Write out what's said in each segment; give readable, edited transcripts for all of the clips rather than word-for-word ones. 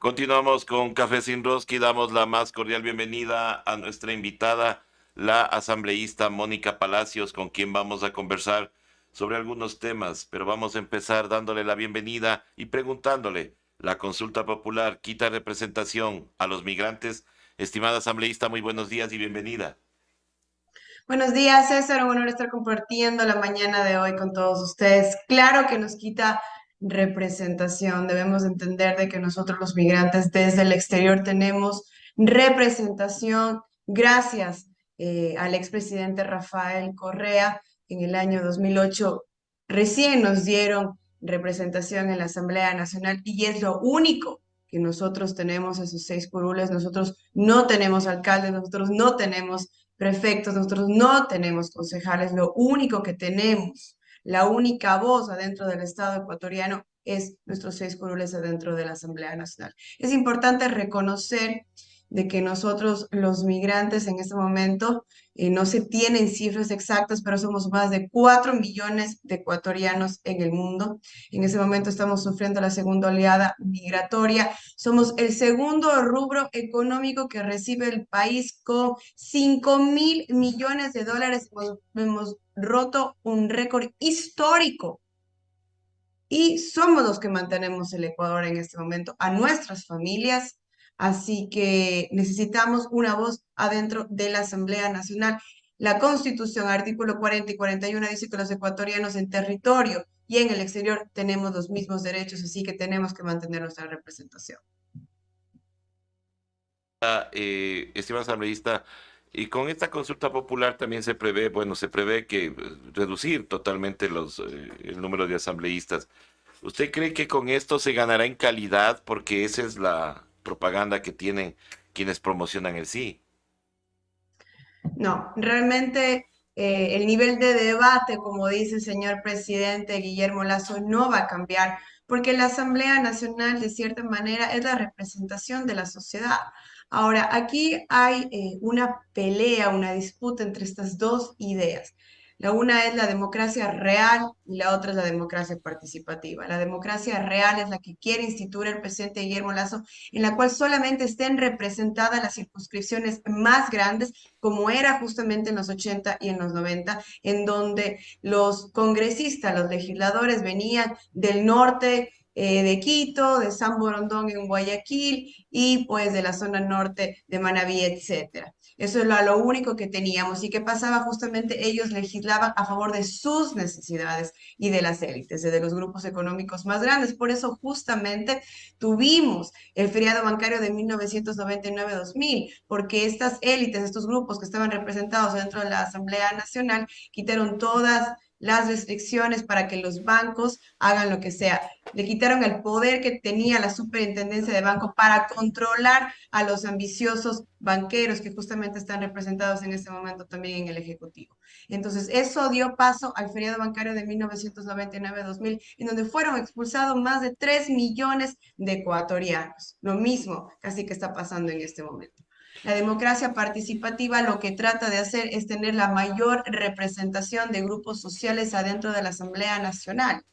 Continuamos con Café Sin Roski. Damos la más cordial bienvenida a nuestra invitada, la asambleísta Mónica Palacios, con quien vamos a conversar sobre algunos temas, pero vamos a empezar dándole la bienvenida y preguntándole, ¿la consulta popular quita representación a los migrantes? Estimada asambleísta, muy buenos días y bienvenida. Buenos días, César. Un honor estar compartiendo la mañana de hoy con todos ustedes. Claro que nos quita representación. Debemos entender de que nosotros los migrantes desde el exterior tenemos representación gracias al expresidente Rafael Correa. En el año 2008 recién nos dieron representación en la Asamblea Nacional y es lo único que nosotros tenemos, esos seis curules. Nosotros no tenemos alcaldes, nosotros no tenemos prefectos, nosotros no tenemos concejales, lo único que tenemos, la única voz adentro del Estado ecuatoriano es nuestros seis curules adentro de la Asamblea Nacional. Es importante reconocer de que nosotros los migrantes en este momento no se tienen cifras exactas, pero somos más de 4 millones de ecuatorianos en el mundo. En ese momento estamos sufriendo la segunda oleada migratoria. Somos el segundo rubro económico que recibe el país con 5.000 millones de dólares. Hemos roto un récord histórico y somos los que mantenemos el Ecuador en este momento, a nuestras familias. Así que necesitamos una voz adentro de la Asamblea Nacional. La Constitución, artículo 40 y 41, dice que los ecuatorianos en territorio y en el exterior tenemos los mismos derechos, así que tenemos que mantener nuestra representación. Estimada asambleísta, y con esta consulta popular también se prevé, bueno, se prevé que reducir totalmente el número de asambleístas. ¿Usted cree que con esto se ganará en calidad? Porque esa es la propaganda que tienen quienes promocionan el sí. No, realmente el nivel de debate, como dice el señor presidente Guillermo Lazo, no va a cambiar, porque la Asamblea Nacional, de cierta manera, es la representación de la sociedad. Ahora, aquí hay una pelea, una disputa entre estas dos ideas. La una es la democracia real y la otra es la democracia participativa. La democracia real es la que quiere instituir el presidente Guillermo Lazo, en la cual solamente estén representadas las circunscripciones más grandes, como era justamente en los 80 y en los 90, en donde los congresistas, los legisladores venían del norte de Quito, de San Borondón en Guayaquil y pues de la zona norte de Manabí, etcétera. Eso era lo único que teníamos. ¿Y qué pasaba? Justamente ellos legislaban a favor de sus necesidades y de las élites, de los grupos económicos más grandes. Por eso justamente tuvimos el feriado bancario de 1999-2000, porque estas élites, estos grupos que estaban representados dentro de la Asamblea Nacional, quitaron todas las restricciones para que los bancos hagan lo que sea. Le quitaron el poder que tenía la superintendencia de banco para controlar a los ambiciosos banqueros que justamente están representados en este momento también en el Ejecutivo. Entonces, eso dio paso al feriado bancario de 1999-2000, en donde fueron expulsados más de 3 millones de ecuatorianos. Lo mismo casi que está pasando en este momento. La democracia participativa lo que trata de hacer es tener la mayor representación de grupos sociales adentro de la Asamblea Nacional.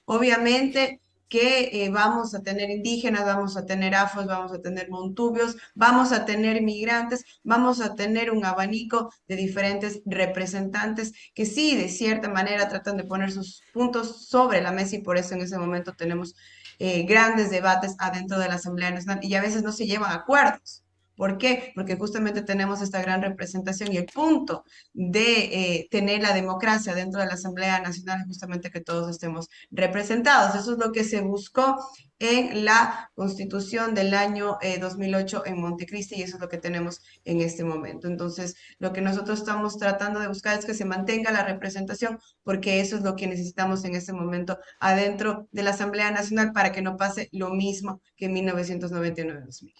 Obviamente que vamos a tener indígenas, vamos a tener afros, vamos a tener montubios, vamos a tener migrantes, vamos a tener un abanico de diferentes representantes que sí, de cierta manera, tratan de poner sus puntos sobre la mesa y por eso en ese momento tenemos grandes debates adentro de la Asamblea Nacional y a veces no se llevan a acuerdos. ¿Por qué? Porque justamente tenemos esta gran representación y el punto de tener la democracia dentro de la Asamblea Nacional es justamente que todos estemos representados. Eso es lo que se buscó en la Constitución del año 2008 en Montecristi y eso es lo que tenemos en este momento. Entonces, lo que nosotros estamos tratando de buscar es que se mantenga la representación porque eso es lo que necesitamos en este momento adentro de la Asamblea Nacional para que no pase lo mismo que en 1999-2000.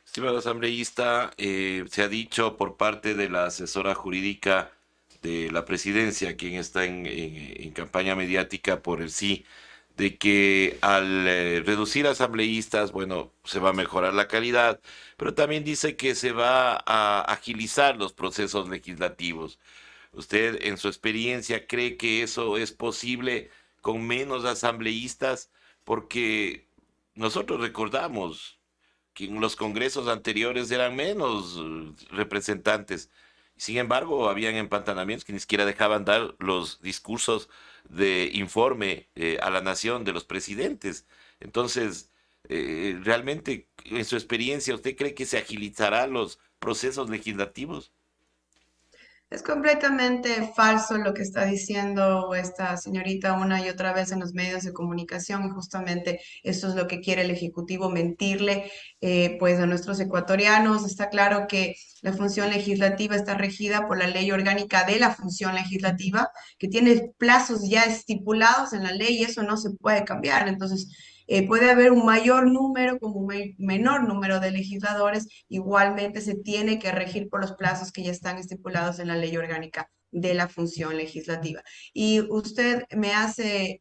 Estimado asambleísta, se ha dicho por parte de la asesora jurídica de la presidencia, quien está en campaña mediática por el sí, de que al reducir asambleístas, bueno, se va a mejorar la calidad, pero también dice que se va a agilizar los procesos legislativos. ¿Usted, en su experiencia, cree que eso es posible con menos asambleístas? Porque nosotros recordamos que en los congresos anteriores eran menos representantes. Sin embargo, habían empantanamientos que ni siquiera dejaban dar los discursos de informe a la nación de los presidentes. Entonces, realmente, en su experiencia, ¿usted cree que se agilizará los procesos legislativos? Es completamente falso lo que está diciendo esta señorita una y otra vez en los medios de comunicación y justamente eso es lo que quiere el Ejecutivo, mentirle pues a nuestros ecuatorianos. Está claro que la función legislativa está regida por la ley orgánica de la función legislativa, que tiene plazos ya estipulados en la ley y eso no se puede cambiar. Entonces, puede haber un mayor número como un menor número de legisladores, igualmente se tiene que regir por los plazos que ya están estipulados en la ley orgánica de la función legislativa. Y usted me hace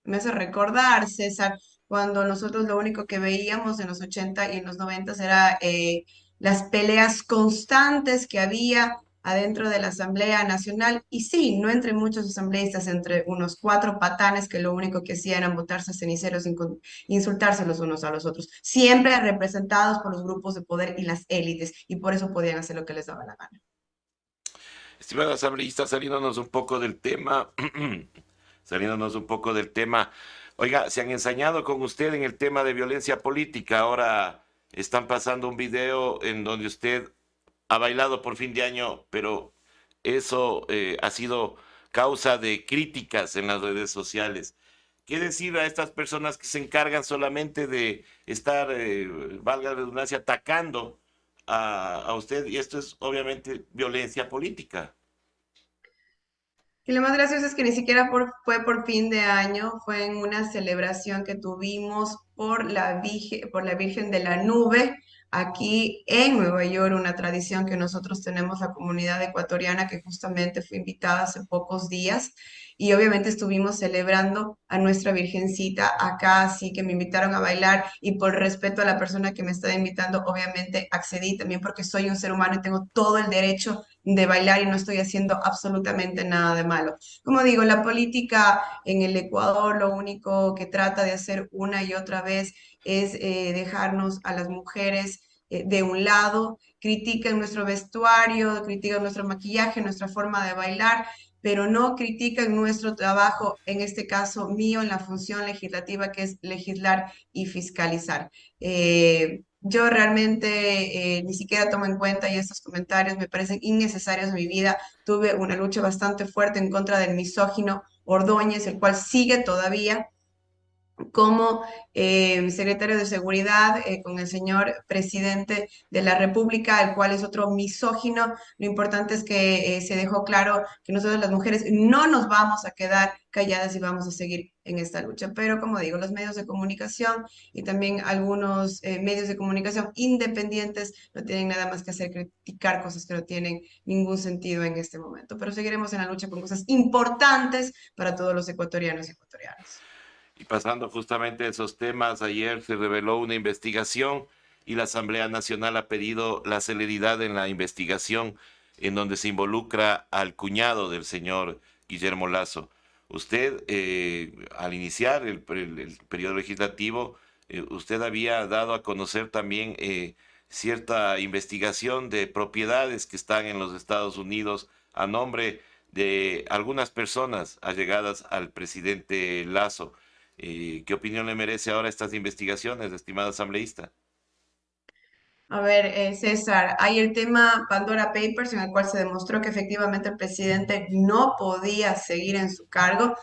recordar, César, cuando nosotros lo único que veíamos en los 80 y en los 90 era las peleas constantes que había adentro de la Asamblea Nacional, y sí, no entre muchos asambleístas, entre unos cuatro patanes que lo único que hacían era botarse ceniceros, insultarse los unos a los otros, siempre representados por los grupos de poder y las élites, y por eso podían hacer lo que les daba la gana. Estimada asambleísta, saliéndonos un poco del tema, saliéndonos un poco del tema, oiga, se han ensañado con usted en el tema de violencia política. Ahora están pasando un video en donde usted ha bailado por fin de año, pero eso ha sido causa de críticas en las redes sociales. ¿Qué decir a estas personas que se encargan solamente de estar, valga la redundancia, atacando a usted? Y esto es obviamente violencia política. Y lo más gracioso es que ni siquiera fue por fin de año, fue en una celebración que tuvimos por la Virgen de la Nube, aquí en Nueva York, una tradición que nosotros tenemos, la comunidad ecuatoriana, que justamente fue invitada hace pocos días. Y obviamente estuvimos celebrando a nuestra Virgencita acá, así que me invitaron a bailar y por respeto a la persona que me está invitando, obviamente accedí también porque soy un ser humano y tengo todo el derecho de bailar y no estoy haciendo absolutamente nada de malo. Como digo, la política en el Ecuador lo único que trata de hacer una y otra vez es dejarnos a las mujeres de un lado, critican nuestro vestuario, critican nuestro maquillaje, nuestra forma de bailar, pero no critican nuestro trabajo, en este caso mío, en la función legislativa, que es legislar y fiscalizar. Yo realmente ni siquiera tomo en cuenta y estos comentarios me parecen innecesarios en mi vida. Tuve una lucha bastante fuerte en contra del misógino Ordóñez, el cual sigue todavía como secretario de Seguridad con el señor presidente de la República, el cual es otro misógino. Lo importante es que se dejó claro que nosotros las mujeres no nos vamos a quedar calladas y vamos a seguir en esta lucha. Pero como digo, los medios de comunicación y también algunos medios de comunicación independientes no tienen nada más que hacer criticar cosas que no tienen ningún sentido en este momento. Pero seguiremos en la lucha con cosas importantes para todos los ecuatorianos y ecuatorianas. Y pasando justamente a esos temas, ayer se reveló una investigación y la Asamblea Nacional ha pedido la celeridad en la investigación en donde se involucra al cuñado del señor Guillermo Lazo. Usted, al iniciar el periodo legislativo, usted había dado a conocer también cierta investigación de propiedades que están en los Estados Unidos a nombre de algunas personas allegadas al presidente Lazo. ¿Qué opinión le merece ahora estas investigaciones, estimada asambleísta? A ver, César, hay el tema Pandora Papers en el cual se demostró que efectivamente el presidente no podía seguir en su cargo.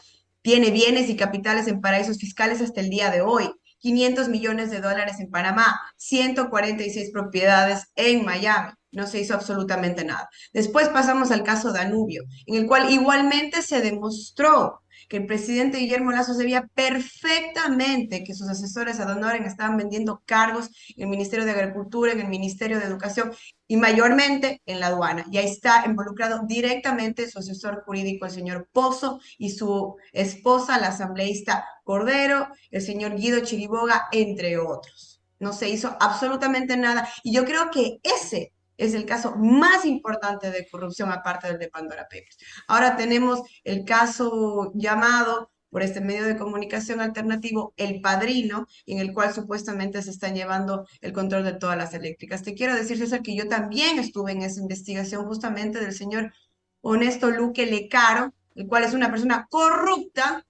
Tiene bienes y capitales en paraísos fiscales hasta el día de hoy. 500 millones de dólares en Panamá, 146 propiedades en Miami. No se hizo absolutamente nada. Después pasamos al caso Danubio, en el cual igualmente se demostró que el presidente Guillermo Lazo sabía perfectamente que sus asesores ad honorem estaban vendiendo cargos en el Ministerio de Agricultura, en el Ministerio de Educación y mayormente en la aduana. Y ahí está involucrado directamente su asesor jurídico, el señor Pozo, y su esposa, la asambleísta Cordero, el señor Guido Chiriboga, entre otros. No se hizo absolutamente nada. Y yo creo que ese es el caso más importante de corrupción aparte del de Pandora Papers. Ahora tenemos el caso llamado por este medio de comunicación alternativo, El Padrino, en el cual supuestamente se están llevando el control de todas las eléctricas. Te quiero decir, César, que yo también estuve en esa investigación justamente del señor Honesto Luque Lecaro, el cual es una persona corrupta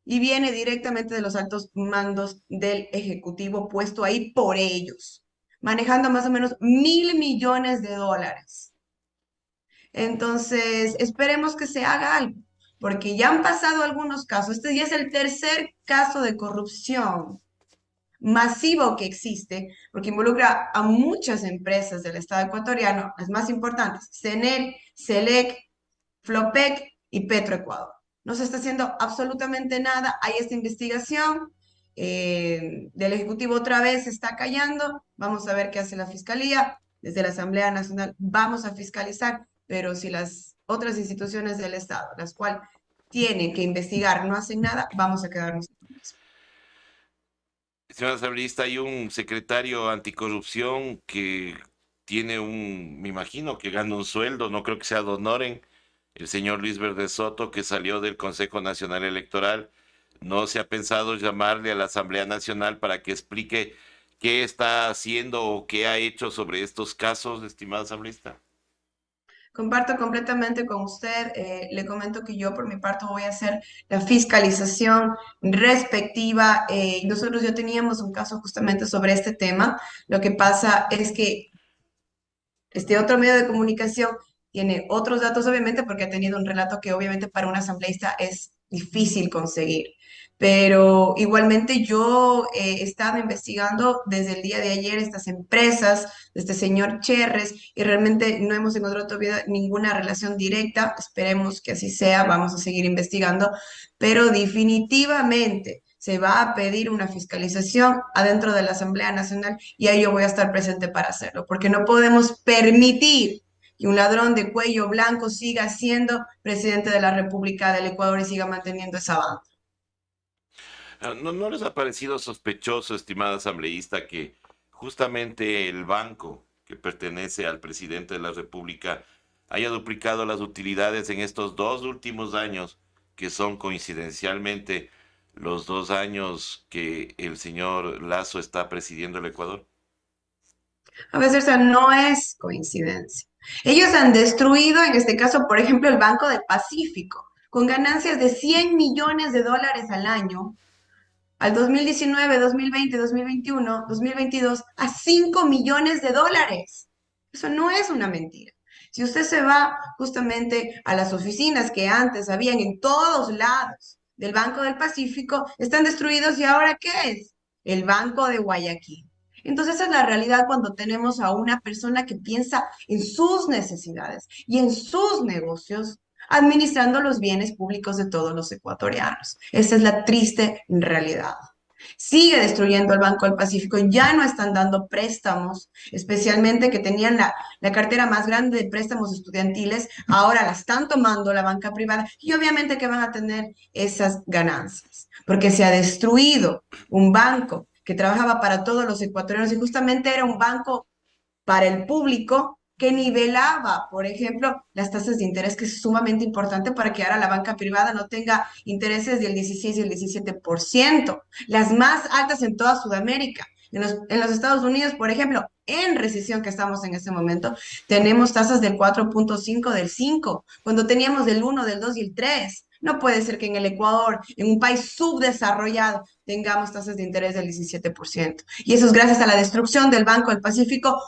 y viene directamente de los altos mandos del Ejecutivo puesto ahí por ellos, manejando más o menos 1.000 millones de dólares. Entonces, esperemos que se haga algo, porque ya han pasado algunos casos. Este ya es el tercer caso de corrupción masivo que existe, porque involucra a muchas empresas del Estado ecuatoriano, las más importantes, CENEL, SELEC, Flopec y Petroecuador. No se está haciendo absolutamente nada. Hay esta investigación del Ejecutivo otra vez se está callando. Vamos a ver qué hace la Fiscalía. Desde la Asamblea Nacional vamos a fiscalizar, pero si las otras instituciones del Estado, las cuales tienen que investigar, no hacen nada, vamos a quedarnos con eso. Señora asambleísta, hay un secretario anticorrupción que tiene me imagino que gana un sueldo, no creo que sea don Noren, el señor Luis Verde Soto, que salió del Consejo Nacional Electoral. ¿No se ha pensado llamarle a la Asamblea Nacional para que explique qué está haciendo o qué ha hecho sobre estos casos, estimada asambleísta? Comparto completamente con usted. Le comento que yo por mi parte voy a hacer la fiscalización respectiva. Nosotros ya teníamos un caso justamente sobre este tema. Lo que pasa es que este otro medio de comunicación tiene otros datos, obviamente, porque ha tenido un relato que obviamente para un asambleísta es difícil conseguir. Pero igualmente yo he estado investigando desde el día de ayer estas empresas de este señor Cherres y realmente no hemos encontrado todavía ninguna relación directa. Esperemos que así sea, vamos a seguir investigando, pero definitivamente se va a pedir una fiscalización adentro de la Asamblea Nacional y ahí yo voy a estar presente para hacerlo, porque no podemos permitir que un ladrón de cuello blanco siga siendo presidente de la República del Ecuador y siga manteniendo esa banda. ¿No les ha parecido sospechoso, estimada asambleísta, que justamente el banco que pertenece al presidente de la República haya duplicado las utilidades en estos 2 últimos años, que son coincidencialmente los 2 años que el señor Lazo está presidiendo el Ecuador? A veces no es coincidencia. Ellos han destruido, en este caso, por ejemplo, el Banco del Pacífico, con ganancias de 100 millones de dólares al año, al 2019, 2020, 2021, 2022, a 5 millones de dólares. Eso no es una mentira. Si usted se va justamente a las oficinas que antes habían en todos lados del Banco del Pacífico, están destruidos y ahora ¿qué es? El Banco de Guayaquil. Entonces esa es la realidad cuando tenemos a una persona que piensa en sus necesidades y en sus negocios, administrando los bienes públicos de todos los ecuatorianos. Esa es la triste realidad. Sigue destruyendo el Banco del Pacífico, ya no están dando préstamos, especialmente que tenían la cartera más grande de préstamos estudiantiles, ahora la están tomando la banca privada y obviamente que van a tener esas ganancias, porque se ha destruido un banco que trabajaba para todos los ecuatorianos y justamente era un banco para el público que nivelaba, por ejemplo, las tasas de interés, que es sumamente importante para que ahora la banca privada no tenga intereses del 16 y el 17%, las más altas en toda Sudamérica. En los Estados Unidos, por ejemplo, en recesión que estamos en este momento, tenemos tasas del 4.5, del 5, cuando teníamos del 1, del 2 y el 3. No puede ser que en el Ecuador, en un país subdesarrollado, tengamos tasas de interés del 17%. Y eso es gracias a la destrucción del Banco del Pacífico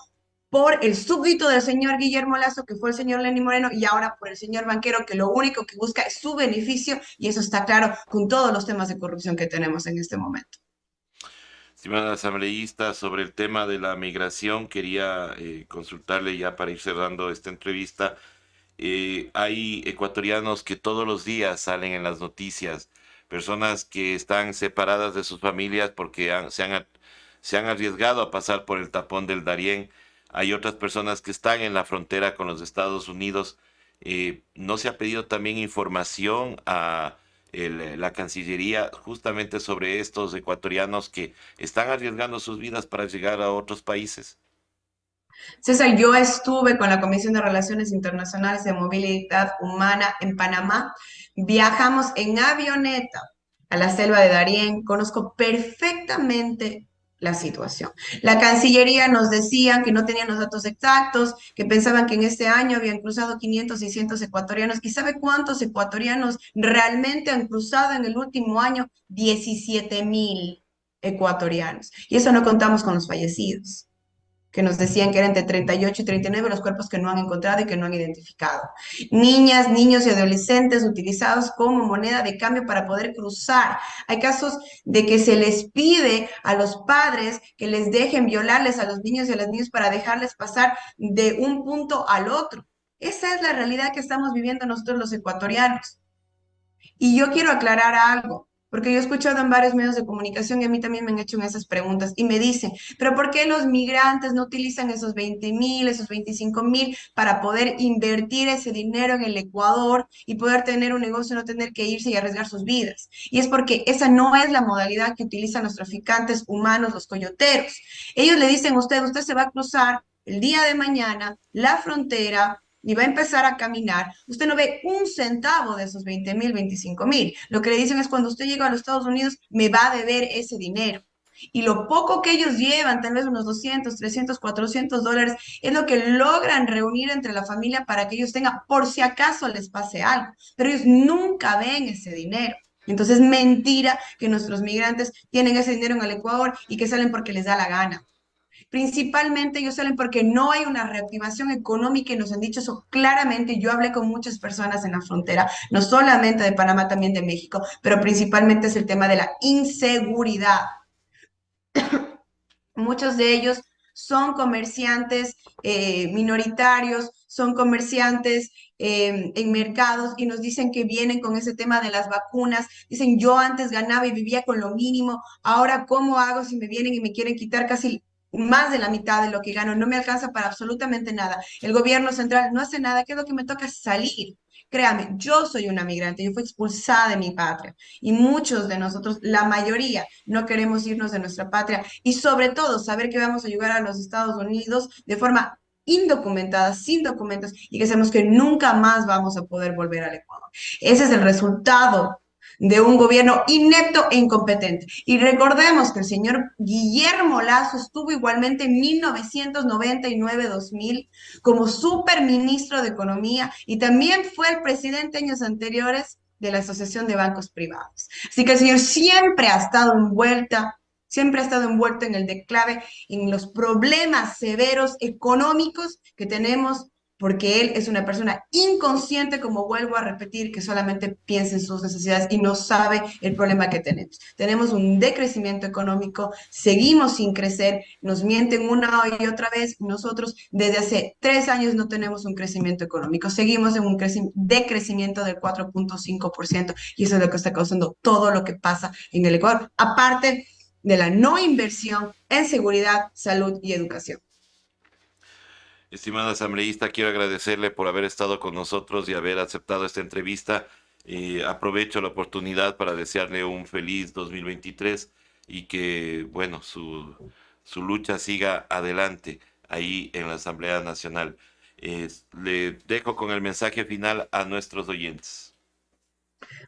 por el súbdito del señor Guillermo Lazo, que fue el señor Lenín Moreno, y ahora por el señor banquero, que lo único que busca es su beneficio, y eso está claro con todos los temas de corrupción que tenemos en este momento. Estimada asambleísta, sobre el tema de la migración, quería consultarle ya para ir cerrando esta entrevista. Hay ecuatorianos que todos los días salen en las noticias, personas que están separadas de sus familias porque se han arriesgado a pasar por el tapón del Darién. Hay otras personas que están en la frontera con los Estados Unidos. ¿No se ha pedido también información a la Cancillería justamente sobre estos ecuatorianos que están arriesgando sus vidas para llegar a otros países? César, yo estuve con la Comisión de Relaciones Internacionales de Movilidad Humana en Panamá. Viajamos en avioneta a la selva de Darién, conozco perfectamente la situación. La Cancillería nos decía que no tenían los datos exactos, que pensaban que en este año habían cruzado 500, 600 ecuatorianos. ¿Y sabe cuántos ecuatorianos realmente han cruzado en el último año? 17.000 ecuatorianos. Y eso no contamos con los fallecidos, que nos decían que eran entre 38 y 39 los cuerpos que no han encontrado y que no han identificado. Niñas, niños y adolescentes utilizados como moneda de cambio para poder cruzar. Hay casos de que se les pide a los padres que les dejen violarles a los niños y a las niñas para dejarles pasar de un punto al otro. Esa es la realidad que estamos viviendo nosotros los ecuatorianos. Y yo quiero aclarar algo, porque yo he escuchado en varios medios de comunicación y a mí también me han hecho esas preguntas y me dicen, pero ¿por qué los migrantes no utilizan esos 20.000, esos 25.000 para poder invertir ese dinero en el Ecuador y poder tener un negocio, no tener que irse y arriesgar sus vidas? Y es porque esa no es la modalidad que utilizan los traficantes humanos, los coyoteros. Ellos le dicen a usted, usted se va a cruzar el día de mañana la frontera y va a empezar a caminar, usted no ve un centavo de esos 20.000, 25.000. Lo que le dicen es cuando usted llega a los Estados Unidos, me va a deber ese dinero. Y lo poco que ellos llevan, tal vez unos 200, 300, $400, es lo que logran reunir entre la familia para que ellos tengan, por si acaso les pase algo. Pero ellos nunca ven ese dinero. Entonces, mentira que nuestros migrantes tienen ese dinero en el Ecuador y que salen porque les da la gana. Principalmente ellos salen porque no hay una reactivación económica y nos han dicho eso claramente. Yo hablé con muchas personas en la frontera, no solamente de Panamá, también de México, pero principalmente es el tema de la inseguridad. Muchos de ellos son comerciantes minoritarios, son comerciantes en mercados y nos dicen que vienen con ese tema de las vacunas. Dicen, yo antes ganaba y vivía con lo mínimo, ahora ¿cómo hago si me vienen y me quieren quitar casi más de la mitad de lo que gano? No me alcanza para absolutamente nada. El gobierno central no hace nada. ¿Qué es lo que me toca? Salir. Créame, yo soy una migrante, yo fui expulsada de mi patria y muchos de nosotros, la mayoría, no queremos irnos de nuestra patria y sobre todo saber que vamos a llegar a los Estados Unidos de forma indocumentada, sin documentos y que sabemos que nunca más vamos a poder volver al Ecuador. Ese es el resultado de un gobierno inepto e incompetente. Y recordemos que el señor Guillermo Lazo estuvo igualmente en 1999-2000 como superministro de Economía y también fue el presidente años anteriores de la Asociación de Bancos Privados. Así que el señor siempre ha estado envuelto en el declave, en los problemas severos económicos que tenemos, porque él es una persona inconsciente, como vuelvo a repetir, que solamente piensa en sus necesidades y no sabe el problema que tenemos. Tenemos un decrecimiento económico, seguimos sin crecer, nos mienten una y otra vez. Nosotros desde hace 3 años no tenemos un crecimiento económico, seguimos en un decrecimiento del 4.5% y eso es lo que está causando todo lo que pasa en el Ecuador, aparte de la no inversión en seguridad, salud y educación. Estimada asambleísta, quiero agradecerle por haber estado con nosotros y haber aceptado esta entrevista. Aprovecho la oportunidad para desearle un feliz 2023 y que, bueno, su lucha siga adelante ahí en la Asamblea Nacional. Le dejo con el mensaje final a nuestros oyentes.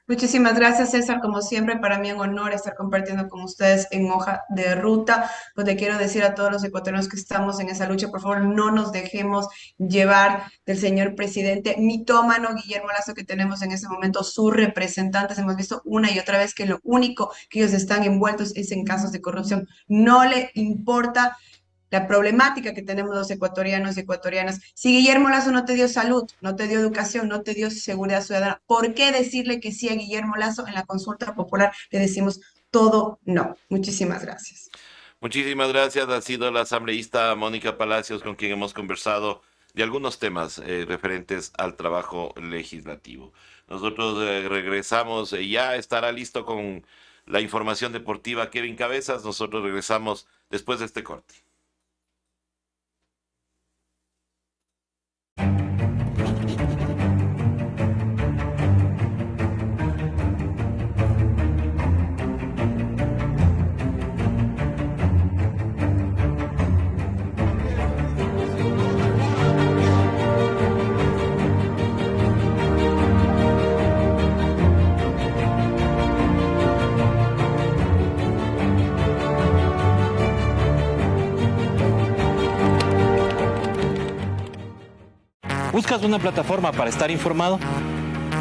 Muchísimas gracias, César. Como siempre, para mí es un honor estar compartiendo con ustedes en Hoja de Ruta. Pues le quiero decir a todos los ecuatorianos que estamos en esa lucha, por favor, no nos dejemos llevar del señor presidente mitómano Guillermo Lazo que tenemos en ese momento, sus representantes. Hemos visto una y otra vez que lo único que ellos están envueltos es en casos de corrupción. No le importa la problemática que tenemos los ecuatorianos y ecuatorianas. Si Guillermo Lazo no te dio salud, no te dio educación, no te dio seguridad ciudadana, ¿por qué decirle que sí a Guillermo Lazo en la consulta popular? Le decimos todo no. Muchísimas gracias. Muchísimas gracias. Ha sido la asambleísta Mónica Palacios con quien hemos conversado de algunos temas referentes al trabajo legislativo. Nosotros regresamos, ya estará listo con la información deportiva Kevin Cabezas. Nosotros regresamos después de este corte. ¿Buscas una plataforma para estar informado?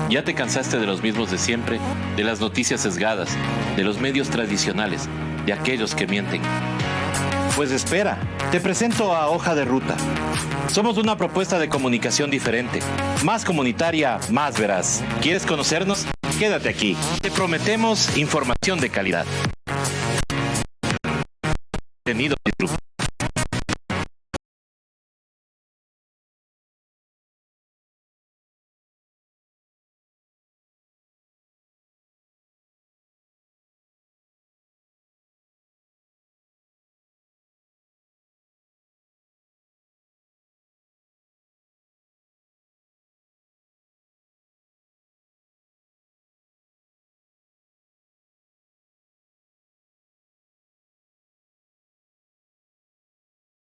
¿Ya te cansaste de los mismos de siempre, de las noticias sesgadas, de los medios tradicionales, de aquellos que mienten? Pues espera, te presento a Hoja de Ruta. Somos una propuesta de comunicación diferente, más comunitaria, más veraz. ¿Quieres conocernos? Quédate aquí. Te prometemos información de calidad. Contenidos